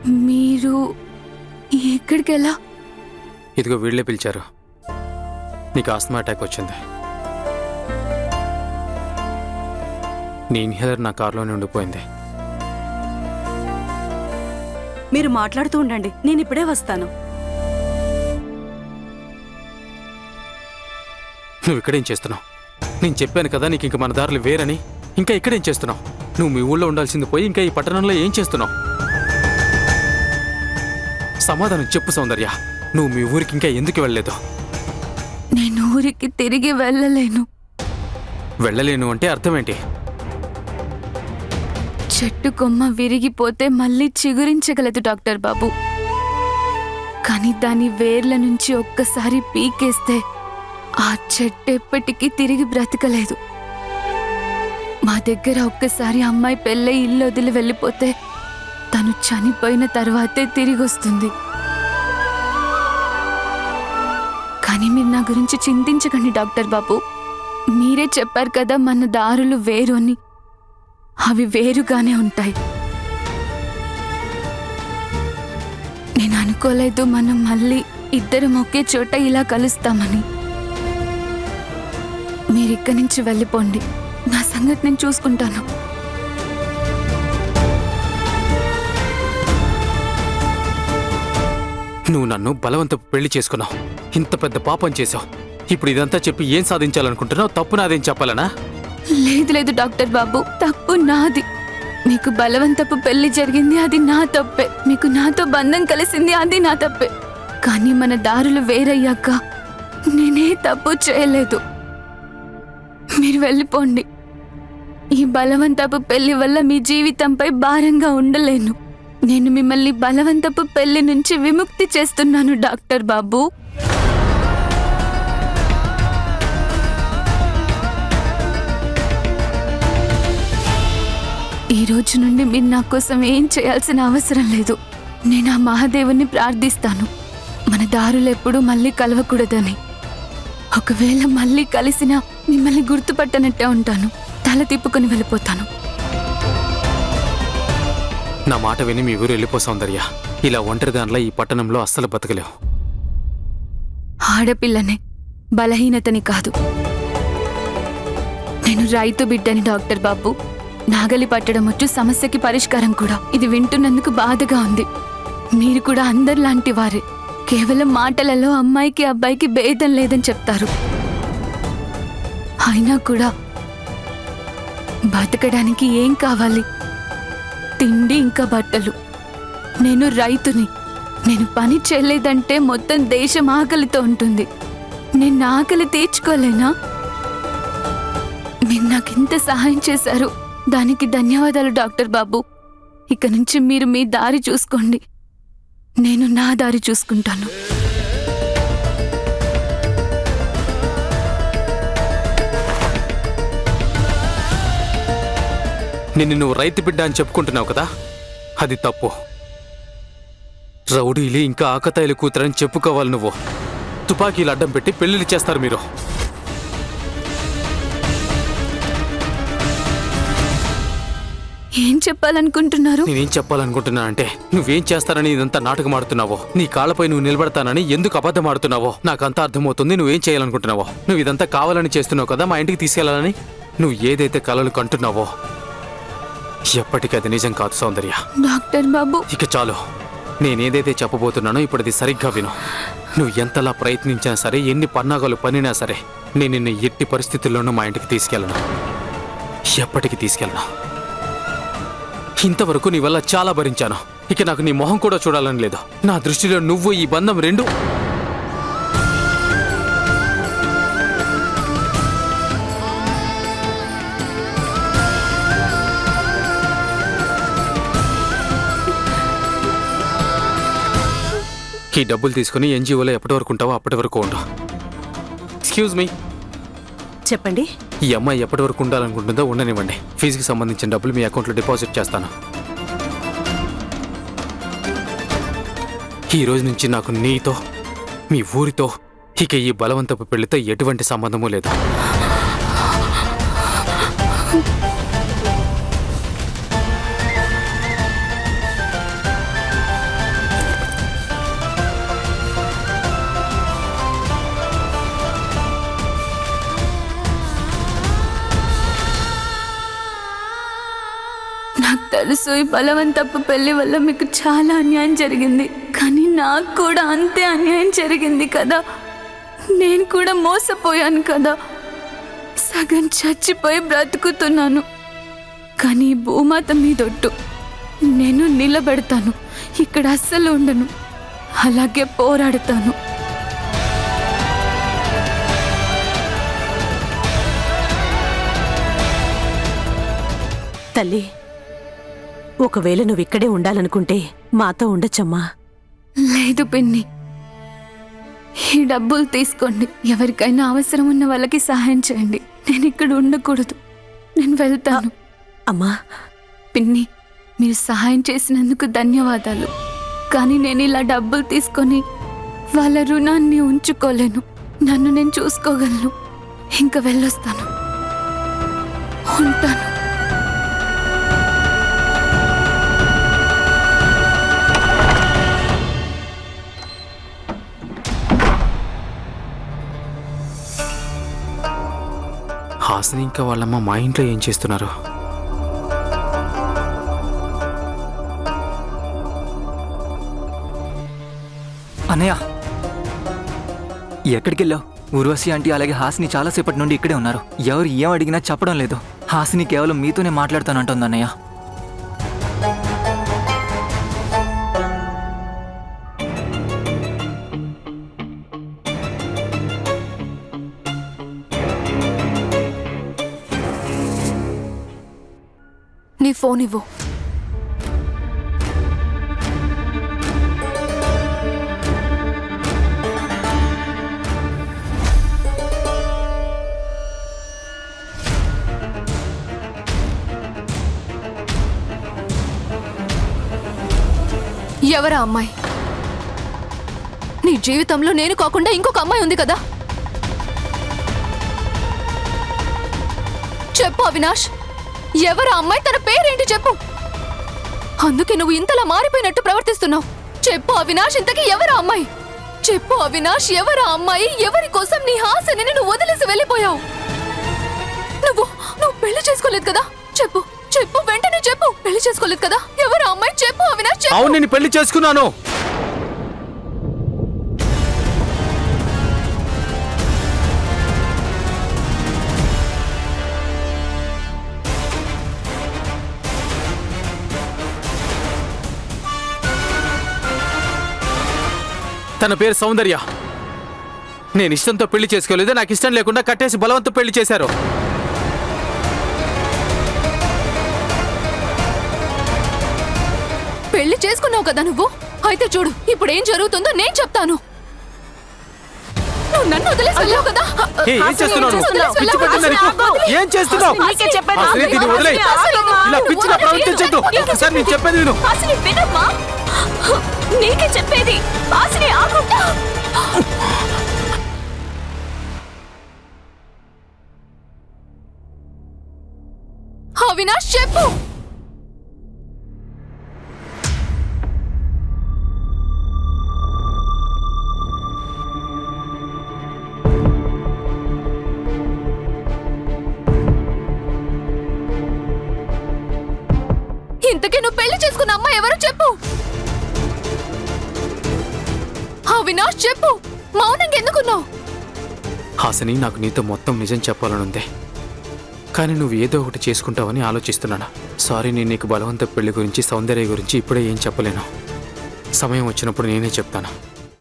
మీరు ఎక్కడికి వెళ్ళా? ఇదిగో వీళ్ళే పిలిచారు. నీకు ఆస్తమా అటాక్ వచ్చింది. నీ ఇన్హేలర్ నా కారులోనే ఉండిపోయింది. మీరు మాట్లాడుతూ ఉండండి, నేను ఇప్పుడే వస్తాను. నువ్వు ఇక్కడేం చేస్తున్నావు? నేను చెప్పాను కదా నీకు ఇంక మన దారులు వేరని. ఇంకా ఇక్కడేం చేస్తున్నావు? నువ్వు మీ ఊళ్ళో ఉండాల్సింది పోయి ఇంకా ఈ పట్టణంలో ఏం చేస్తున్నావు? సమాధానం చెప్పు సౌందర్య. నువ్వు మీ ఊరికి ఇంకా ఎందుకు వెళ్ళలేదు? నేను ఊరికి తిరిగి వెళ్ళలేను. వెళ్ళలేను అంటే అర్థమేంటి? చెట్టు కొమ్మ విరిగిపోతే మళ్ళీ చిగురించగలదు డాక్టర్ బాబు. కానీ దాని వేర్ల నుంచి ఒక్కసారి పీకేస్తే ఆ చెట్టు ఎప్పటికీ తిరిగి బ్రతకలేదు. మా దగ్గర ఒక్కసారి అమ్మాయి పెళ్ళై ఇల్లు వదిలి వెళ్ళిపోతే తను చనిపోయిన తర్వాతే తిరిగి వస్తుంది. కానీ మీరు నా గురించి చింతించకండి డాక్టర్ బాబు. మీరే చెప్పారు కదా మన దారులు వేరు అని. అవి వేరుగానే ఉంటాయి. నేను అనుకోలేదు మనం మళ్ళీ ఇద్దరం ఒకే చోట ఇలా కలుస్తామని. మీరిక్కడి నుంచి వెళ్ళిపోండి. నా సంగతి నేను చూసుకుంటాను. నువ్వు నన్ను బలవంతపు పెళ్లి చేసుకున్నావు. ఇంత పెద్ద పాపం చేశావు. ఇప్పుడు ఇదంతా చెప్పి ఏం సాధించాలనుకుంటున్నావు? తప్పు నాదేం చెప్పాలనా? లేదు లేదు డాక్టర్ బాబు, తప్పు నాది. మీకు బలవంతపు పెళ్లి జరిగింది, అది నా తప్పే. మీకు నాతో బంధం కలిసింది, అది నా తప్పే. కానీ మన దారులు వేరయ్యాక నేనే తప్పు చేయలేదు. మీరు వెళ్ళిపోండి. ఈ బలవంతపు పెళ్లి వల్ల మీ జీవితంపై భారంగా ఉండలేను. నేను మిమ్మల్ని బలవంతపు పెళ్లి నుంచి విముక్తి చేస్తున్నాను డాక్టర్ బాబు. ఈ రోజు నుండి మీరు నా కోసం ఏం చేయాల్సిన అవసరం లేదు. నేను ఆ మహాదేవుని ప్రార్థిస్తాను మన దారులు ఎప్పుడూ మళ్ళీ కలవకూడదని. ఒకవేళ మళ్ళీ కలిసినా మిమ్మల్ని గుర్తుపట్టనట్టే ఉంటాను. తల తిప్పుకొని వెళ్ళిపోతాను. నా మాట విని మీ ఊరు వెళ్ళిపో సౌందర్య. ఇలా ఒంటరిదానిలా ఈ పట్టణంలో అస్సలు బతకలేవు. ఆడపిల్లనే, బలహీనతని కాదు. నేను రైతు బిడ్డని డాక్టర్ బాబు. నాగలి పట్టడం వచ్చు, సమస్యకి పరిష్కారం కూడా. ఇది వింటున్నందుకు బాధగా ఉంది. మీరు కూడా అందరిలాంటి వారే. కేవలం మాటలలో అమ్మాయికి అబ్బాయికి భేదం లేదని చెప్తారు. అయినా కూడా బతకడానికి ఏం కావాలి? తిండి ఇంకా బట్టలు. నేను రైతుని. నేను పని చేయలేదంటే మొత్తం దేశం ఆకలితో ఉంటుంది. నేను నా ఆకలి తీర్చుకోలేనా? మీరు నాకింత సహాయం చేశారు, దానికి ధన్యవాదాలు డాక్టర్ బాబు. ఇక నుంచి మీరు మీ దారి చూసుకోండి, నేను నా దారి చూసుకుంటాను. నిన్ను నువ్వు రైతు బిడ్డ అని చెప్పుకుంటున్నావు కదా, అది తప్పు. రౌడీలు ఇంకా ఆకతాయిలు కూతురని చెప్పుకోవాలి నువ్వు. తుపాకీలు అడ్డం పెట్టి పెళ్లిళ్ళు చేస్తారు మీరు. ఏం చెప్పాలనుకుంటున్నారు? నేనేం చెప్పాలనుకుంటున్నా అంటే, నువ్వేం చేస్తానని ఇదంతా నాటకం ఆడుతున్నావో, నీ కాళ్ళపై నువ్వు నిలబడతానని ఎందుకు అబద్ధం ఆడుతున్నావో నాకంతా అర్థమవుతుంది. నువ్వేం చేయాలనుకుంటున్నావో. నువ్వు ఇదంతా కావాలని చేస్తున్నావు కదా, మా ఇంటికి తీసుకెళ్లాలని. నువ్వు ఏదైతే కలలు కంటున్నావో ఎప్పటికీ అది నిజం కాదు సౌందర్య. డాక్టర్ బాబు, ఇక చాలు. నేనేదైతే చెప్పబోతున్నానో ఇప్పుడు అది సరిగ్గా విను. నువ్వు ఎంతలా ప్రయత్నించినా సరే, ఎన్ని పన్నాగాలు పనినా సరే, నేను నిన్ను ఎట్టి పరిస్థితుల్లోనూ మా ఇంటికి తీసుకెళ్ళను. ఎప్పటికీ తీసుకెళ్ళను. ఇంతవరకు నీ వల్ల చాలా భరించాను. ఇక నాకు నీ మొహం కూడా చూడాలని లేదు. నా దృష్టిలో నువ్వు ఈ బంధం రెండు ఈ డబ్బులు తీసుకుని ఎన్జిఓలో ఎప్పటి వరకు ఉంటావో అప్పటి వరకు ఉండు. ఎక్స్క్యూజ్ మీ, చెప్పండి. ఈ అమ్మాయి ఎప్పటి వరకు ఉండాలనుకుంటుందో ఉండనివ్వండి. ఫీజుకి సంబంధించిన డబ్బులు మీ అకౌంట్లో డిపాజిట్ చేస్తాను. ఈ రోజు నుంచి నాకు నీతో, మీ ఊరితో, ఇక ఈ బలవంతపు పెళ్లితో ఎటువంటి సంబంధమూ లేదు. నాకు తెలుసు ఈ బలవంతపు పెళ్లి వల్ల మీకు చాలా అన్యాయం జరిగింది, కానీ నాకు కూడా అంతే అన్యాయం జరిగింది కదా. నేను కూడా మోసపోయాను కదా. సగం చచ్చిపోయి బ్రతుకుతున్నాను. కానీ ఈ భూమాత మీదొట్టు, నేను నిలబెడతాను. ఇక్కడ అస్సలు ఉండను, అలాగే పోరాడుతాను. తల్లి, ఒకవేళ నువ్వు ఇక్కడే ఉండాలనుకుంటే మాతో ఉండొచ్చమ్మా. లేదు పిన్ని, ఈ డబ్బులు తీసుకోండి. ఎవరికైనా అవసరం ఉన్న వాళ్ళకి సహాయం చేయండి. నేను ఇక్కడ ఉండకూడదు, నేను వెళ్తాను. అమ్మా, పిన్ని, మీరు సహాయం చేసినందుకు ధన్యవాదాలు. కానీ నేను ఇలా డబ్బులు తీసుకొని వాళ్ళ రుణాన్ని ఉంచుకోలేను. నన్ను నేను చూసుకోగలను. ఇంకా వెళ్ళొస్తాను, ఉంటాను. హాసిని ఇంకా వాళ్ళమ్మ మా ఇంట్లో ఏం చేస్తున్నారు? అన్నయ్య, ఎక్కడికి వెళ్ళావు? ఊర్వశి ఆంటీ అలాగే హాసిని చాలాసేపటి నుండి ఇక్కడే ఉన్నారు. ఎవరు ఏం అడిగినా చెప్పడం లేదు. హాసిని కేవలం మీతోనే మాట్లాడతానంటుంది అన్నయ్య. నీ ఫోన్ ఇవ్వు. ఎవరా అమ్మాయి? నీ జీవితంలో నేను కాకుండా ఇంకొక అమ్మాయి ఉంది కదా? చెప్పు అవినాష్, ఎవరా అమ్మాయి? తన పేరేంటి చెప్పు. అందుకే నువ్వు ఇంతలా మారిపోయినట్టు ప్రవర్తిస్తున్నావు. చెప్పు అవినాష్, ఇంతకీ ఎవరా అమ్మాయి? చెప్పు అవినాష్, ఎవరా అమ్మాయి? ఎవరి కోసం నీ హాసిని నువ్వు వదిలేసి వెళ్ళిపోయావు? నువ్వు పెళ్లి చేసుకోలేదు కదా? చెప్పు చెప్పు, వెంటనే చెప్పు. పెళ్లి చేసుకోలేదు కదా? ఎవరా అమ్మాయి? చెప్పు అవినాష్, చెప్పు. అవును, నేను పెళ్లి చేసుకున్నాను. తన పేరు సౌందర్య. నేను ఇష్టంతో పెళ్లి చేసుకోలేదు. నాకు ఇష్టం లేకుండా కట్టేసి బలవంతం పెళ్లి చేశారు. పెళ్లి చేసుకున్నావు కదా నువ్వు? అయితే చూడు ఇప్పుడు ఏం జరుగుతుందో నేను చెప్తాను. నువ్వు నన్ను వదిలేసి వెళ్ళావు కదా? ఏం చేస్తున్నావు నువ్వు? పిచ్చి పట్టిందా నీకు? ఏం చేస్తున్నావు? హాసిని, దీన్ని వదిలేయ్. ఇలా పిచ్చిగా ప్రవర్తించొద్దు. ఒకసారి నేను చెప్పేది విను. హాసిని, వినమ్మా. నీకే చెప్పేది. హాసిని, ఆగు. అవినాష్, చెప్పు. ఇంతకీ నువ్వు పెళ్లి చేసుకున్న అమ్మాయి ఎవరు? చెప్పు అవినాష్, చెప్పు. మౌనంగా ఎందుకున్నావు? హాసిని, నాకు నీతో మొత్తం నిజం చెప్పాలనుంది, కానీ నువ్వు ఏదో ఒకటి చేసుకుంటావని ఆలోచిస్తున్నాను. సారీ, నేను నీకు బలవంత పెళ్లి గురించి, సౌందర్య గురించి ఇప్పుడే ఏం చెప్పలేను. సమయం వచ్చినప్పుడు నేనే చెప్తాను.